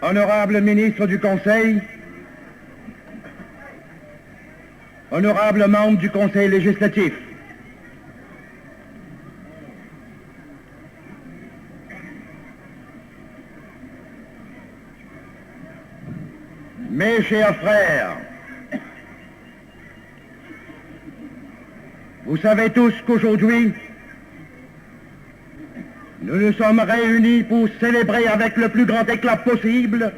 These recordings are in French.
Honorable ministre du Conseil, honorable membre du Conseil législatif, mes chers frères, vous savez tous qu'aujourd'hui, nous nous sommes réunis pour célébrer avec le plus grand éclat possible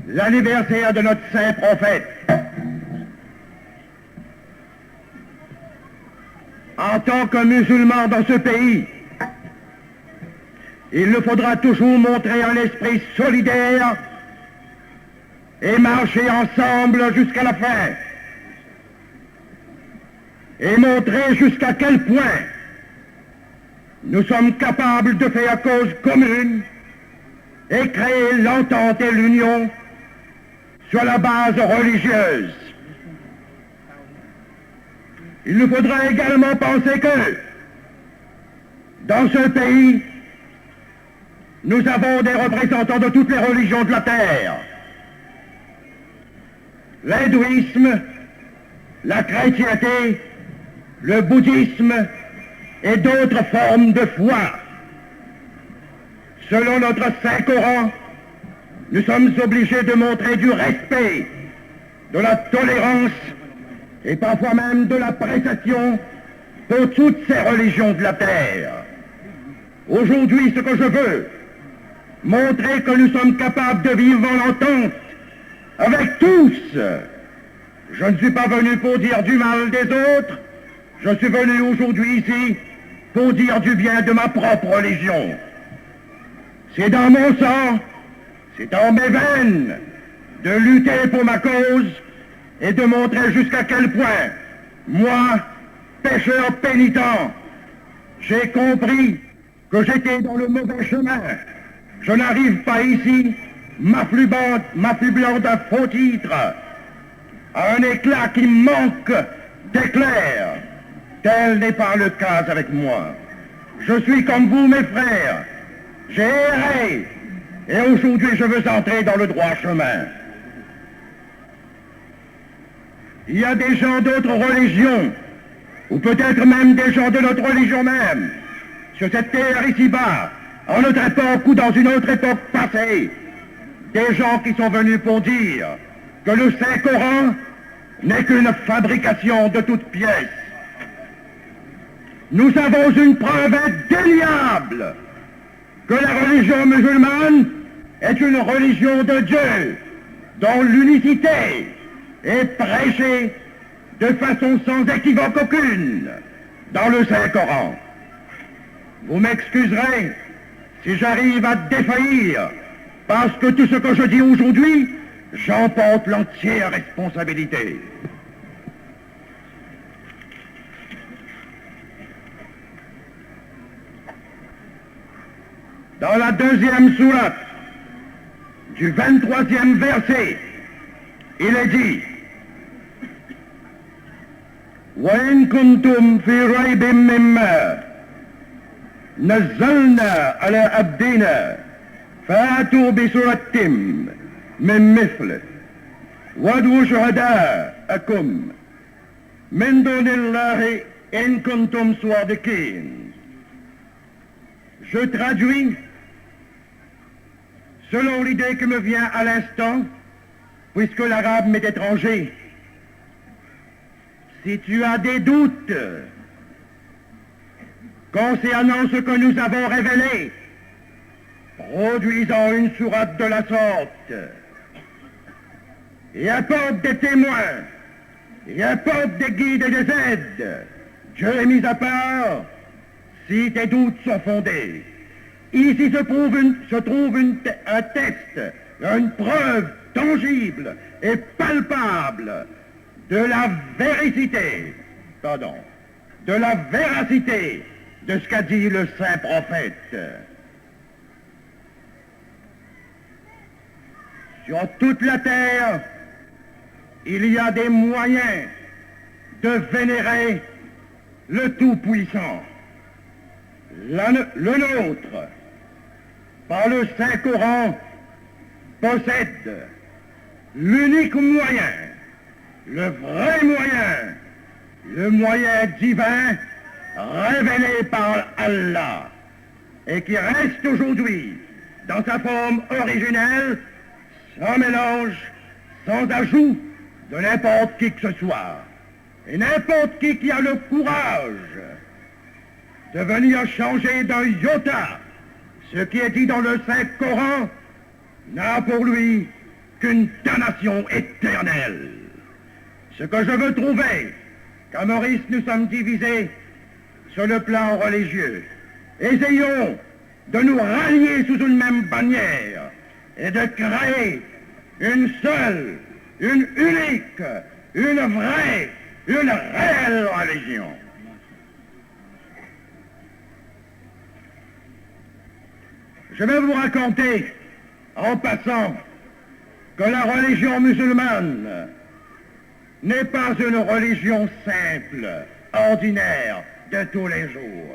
l'anniversaire de notre saint prophète. En tant que musulmans dans ce pays, il nous faudra toujours montrer un esprit solidaire et marcher ensemble jusqu'à la fin. Et montrer jusqu'à quel point nous sommes capables de faire cause commune et créer l'entente et l'union sur la base religieuse. Il nous faudra également penser que dans ce pays, nous avons des représentants de toutes les religions de la terre. L'hindouisme, la chrétienté, le bouddhisme et d'autres formes de foi. Selon notre Saint-Coran, nous sommes obligés de montrer du respect, de la tolérance et parfois même de l'appréciation pour toutes ces religions de la terre. Aujourd'hui, ce que je veux, montrer que nous sommes capables de vivre en entente avec tous. Je ne suis pas venu pour dire du mal des autres, je suis venu aujourd'hui ici pour dire du bien de ma propre religion. C'est dans mon sang, c'est dans mes veines de lutter pour ma cause et de montrer jusqu'à quel point, moi, pécheur pénitent, j'ai compris que j'étais dans le mauvais chemin. Je n'arrive pas ici, m'affublant d'un faux titre, à un éclat qui manque d'éclair. Tel n'est pas le cas avec moi. Je suis comme vous, mes frères. J'ai erré, et aujourd'hui je veux entrer dans le droit chemin. Il y a des gens d'autres religions, ou peut-être même des gens de notre religion même, sur cette terre ici-bas, en notre époque ou dans une autre époque passée, des gens qui sont venus pour dire que le Saint-Coran n'est qu'une fabrication de toutes pièces. Nous avons une preuve indéniable que la religion musulmane est une religion de Dieu, dont l'unicité est prêchée de façon sans équivoque aucune dans le Saint-Coran. Vous m'excuserez si j'arrive à défaillir, parce que tout ce que je dis aujourd'hui, j'en porte l'entière responsabilité. Dans la deuxième sourate, du 23e verset, il est dit وَإِن كُنتُمْ فِي رَيْبٍ مِّمَّا نزلنا على عبدنا فاتوا بسورة من مثله وادعوا شهداءكم من دون الله إن كنتم صادقين. Je traduis selon l'idée qui me vient à l'instant, puisque l'arabe m'est étranger. Si tu as des doutes concernant ce que nous avons révélé, produisant une sourate de la sorte, et apporte des témoins, et apporte des guides et des aides, Dieu est mis à part, si tes doutes sont fondés. Ici se trouve un texte, une preuve tangible et palpable de la véracité, de la véracité de ce qu'a dit le saint prophète. Sur toute la terre, il y a des moyens de vénérer le Tout-Puissant. Le nôtre par le Saint-Coran, possède l'unique moyen, le vrai moyen, le moyen divin révélé par Allah et qui reste aujourd'hui dans sa forme originelle, sans mélange, sans ajout de n'importe qui que ce soit. Et n'importe qui a le courage de venir changer d'un iota ce qui est dit dans le Saint-Coran n'a pour lui qu'une damnation éternelle. Ce que je veux trouver, qu'à Maurice nous sommes divisés sur le plan religieux, essayons de nous rallier sous une même bannière et de créer une seule, une unique, une vraie, une réelle religion. Je vais vous raconter, en passant, que la religion musulmane n'est pas une religion simple, ordinaire, de tous les jours.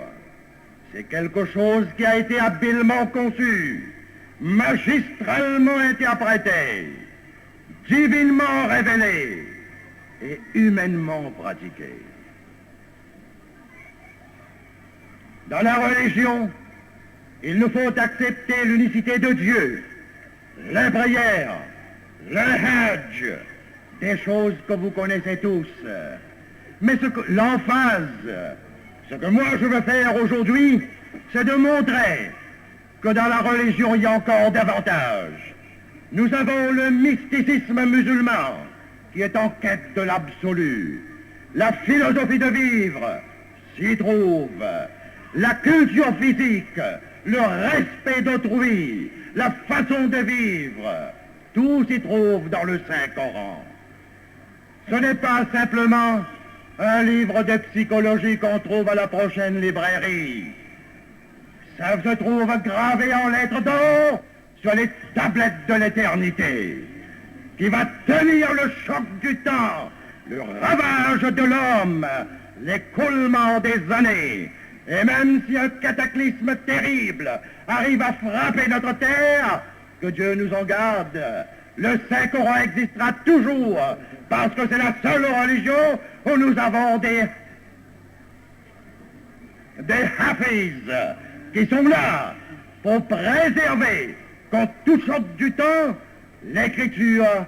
C'est quelque chose qui a été habilement conçu, magistralement interprété, divinement révélé et humainement pratiqué. Dans la religion, il nous faut accepter l'unicité de Dieu, la prière, le hajj, des choses que vous connaissez tous. Mais l'emphase, ce que moi je veux faire aujourd'hui, c'est de montrer que dans la religion il y a encore davantage. Nous avons le mysticisme musulman qui est en quête de l'absolu. La philosophie de vivre s'y trouve. La culture physique, le respect d'autrui, la façon de vivre, tout s'y trouve dans le Saint-Coran. Ce n'est pas simplement un livre de psychologie qu'on trouve à la prochaine librairie. Ça se trouve gravé en lettres d'or sur les tablettes de l'éternité, qui va tenir le choc du temps, le ravage de l'homme, l'écoulement des années. Et même si un cataclysme terrible arrive à frapper notre terre, que Dieu nous en garde, le Saint-Coran existera toujours, parce que c'est la seule religion où nous avons des hafiz qui sont là pour préserver, contre tout choc du temps, l'écriture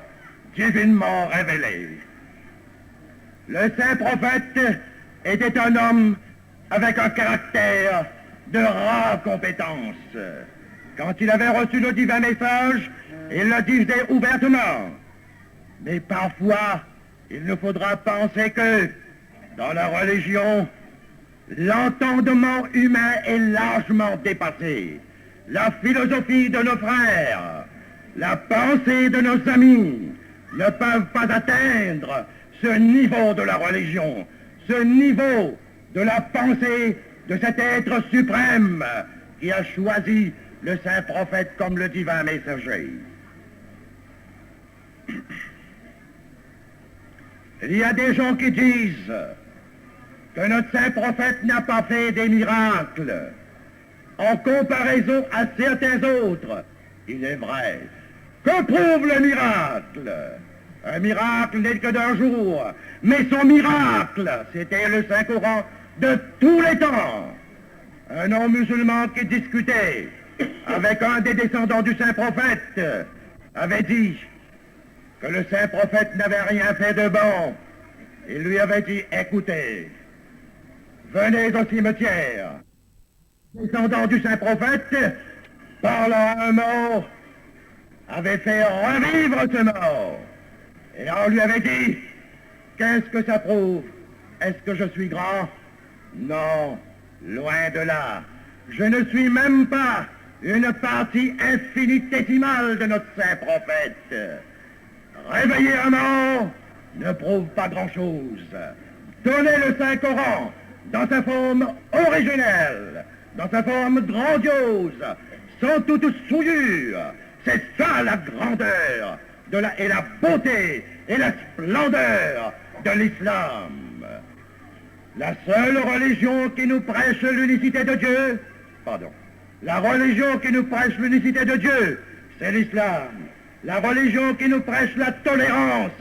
divinement révélée. Le Saint-Prophète était un homme avec un caractère de rare compétence. Quand il avait reçu le divin message, il le disait ouvertement. Mais parfois, il nous faudra penser que, dans la religion, l'entendement humain est largement dépassé. La philosophie de nos frères, la pensée de nos amis ne peuvent pas atteindre ce niveau de la religion, ce niveau de la pensée de cet être suprême qui a choisi le saint prophète comme le divin messager. Il y a des gens qui disent que notre saint prophète n'a pas fait des miracles en comparaison à certains autres. Il est vrai. Que prouve le miracle? Un miracle n'est que d'un jour, mais son miracle, c'était le Saint-Coran de tous les temps. Un homme musulman qui discutait avec un des descendants du Saint-Prophète avait dit que le Saint-Prophète n'avait rien fait de bon. Il lui avait dit, écoutez, venez au cimetière. Le descendant du Saint-Prophète, parlant un mort, avait fait revivre ce mort. Et on lui avait dit, qu'est-ce que ça prouve? Est-ce que je suis grand? Non, loin de là. Je ne suis même pas une partie infinitésimale de notre saint prophète. Réveiller un mort ne prouve pas grand-chose. Donner le Saint-Coran dans sa forme originelle, dans sa forme grandiose, sans toute souillure, c'est ça la grandeur et la beauté et la splendeur de l'islam. La seule religion qui nous prêche l'unicité de Dieu, La religion qui nous prêche l'unicité de Dieu, c'est l'islam. La religion qui nous prêche la tolérance,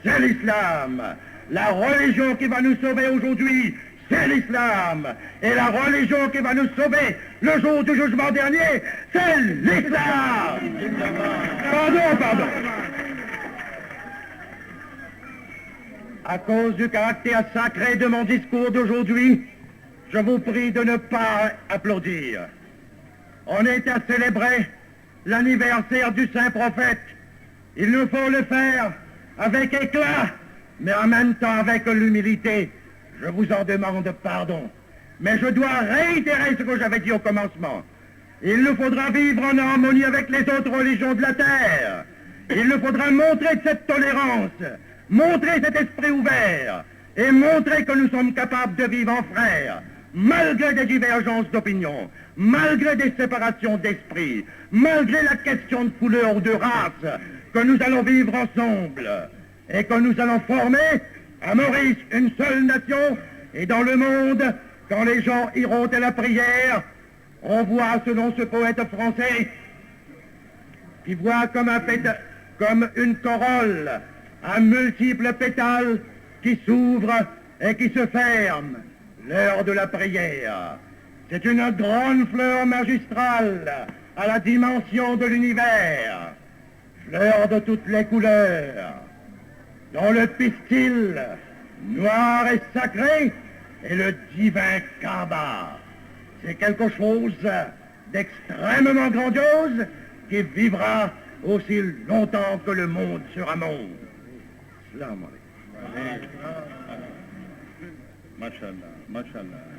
c'est l'islam. La religion qui va nous sauver aujourd'hui, c'est l'islam. Et la religion qui va nous sauver le jour du jugement dernier, c'est l'islam. Pardon. À cause du caractère sacré de mon discours d'aujourd'hui, je vous prie de ne pas applaudir. On est à célébrer l'anniversaire du saint prophète. Il nous faut le faire avec éclat, mais en même temps avec l'humilité. Je vous en demande pardon. Mais je dois réitérer ce que j'avais dit au commencement. Il nous faudra vivre en harmonie avec les autres religions de la terre. Il nous faudra montrer cette tolérance, montrer cet esprit ouvert, et montrer que nous sommes capables de vivre en frères, malgré des divergences d'opinion, malgré des séparations d'esprit, malgré la question de couleur ou de race, que nous allons vivre ensemble, et que nous allons former à Maurice une seule nation, et dans le monde, quand les gens iront à la prière, on voit, selon ce poète français, qui voit comme une corolle, à multiples pétales qui s'ouvrent et qui se ferment, l'heure de la prière. C'est une grande fleur magistrale à la dimension de l'univers, fleur de toutes les couleurs, dont le pistil noir et sacré est le divin Kaaba. C'est quelque chose d'extrêmement grandiose qui vivra aussi longtemps que le monde sera monde. Salam alaikum. Mashallah, mashallah.